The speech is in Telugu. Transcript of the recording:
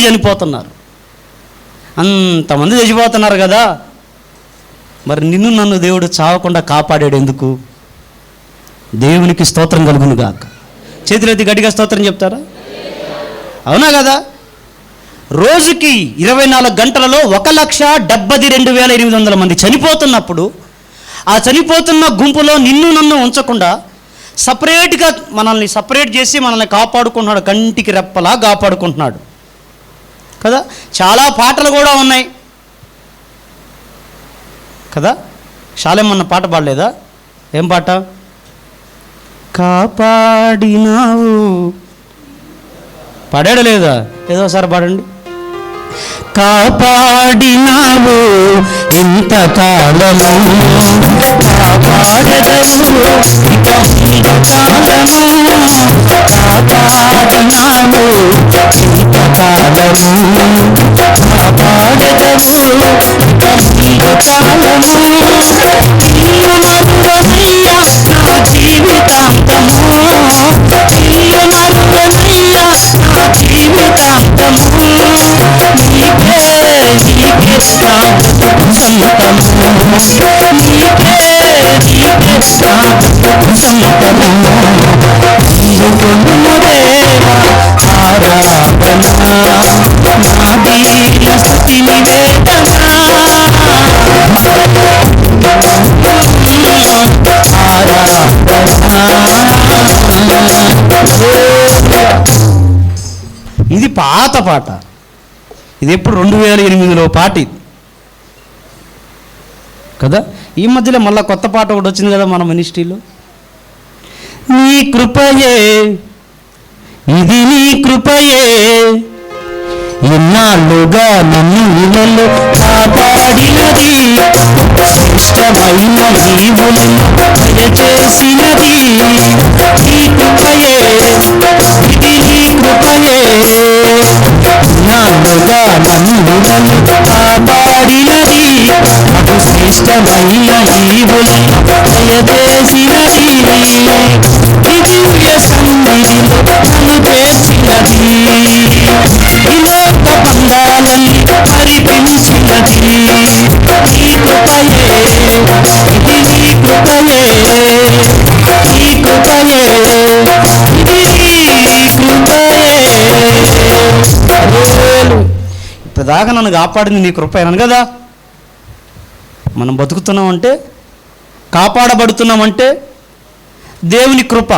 చనిపోతున్నారు. అంతమంది చచ్చిపోతున్నారు కదా, మరి నిన్ను నన్ను దేవుడు చావకుండా కాపాడాడు ఎందుకు? దేవునికి స్తోత్రం కలుగును గాక. చేతులెత్తి గట్టిగా స్తోత్రం చెప్తారా? అవునా కదా? రోజుకి 24 గంటలలో 1,72,800 మంది చనిపోతున్నప్పుడు, ఆ చనిపోతున్న గుంపులో నిన్ను నన్ను ఉంచకుండా సపరేట్గా మనల్ని సపరేట్ చేసి మనల్ని కాపాడుకుంటున్నాడు. కంటికి రెప్పలా కాపాడుకుంటున్నాడు కదా. చాలా పాటలు కూడా ఉన్నాయి కదా. శాలేమన్న పాట పాడలేదా? ఏం పాట? కాపాడినావు పాడాడు లేదా? ఏదోసారి పాడండి. కాపాడినావు ఇంతకాలము, కాపాడదవు ఇక కాలము, కాపాడినావు ఇంతకాలము, కాపాడదవు ఇక కాలము. ఇల్లు మరువనయ్యా నా జీవితాంతము, ఇల్లు మరువనయ్యా నా జీవితాంతము, నీకే నీకే సొంతము, నీకే నీకే సొంతము. దేవా ఆరాధన, నా దీన స్తుతి నివేదన, ఇది పాత పాట. ఇది ఎప్పుడు 2008లో పాట ఇది కదా. ఈ మధ్యలో మళ్ళీ కొత్త పాట ఒకటి వచ్చింది కదా మన మినిస్ట్రీలో. నీ కృపయే ఇది, నీ కృపయే ఎన్నాళ్ళుగా నన్ను ఇళ్ళలో కాపాడినది, శ్రేష్టమైన ఈవులను దయచేసినది. నీ కృపయే ఇది, నీ కృపయే ఎన్నాళ్ళుగా నన్ను ఇళ్ళలో కాపాడినది, అటు శ్రేష్టమైన ఈవులను దయచేసినది. దివ్య సన్నిధిలో నన్ను చేర్చినది, ఇలోక బంధాలన్నీ పరిపించినది. నీ కృపయే ఇది, నీ కృపయే, నీ కృపయే ఇది, నీ కృపయే. ఇప్పటిదాకా నన్ను కాపాడింది నీ కృపయేనను కదా. మనం బతుకుతున్నామంటే, కాపాడబడుతున్నామంటే దేవుని కృప.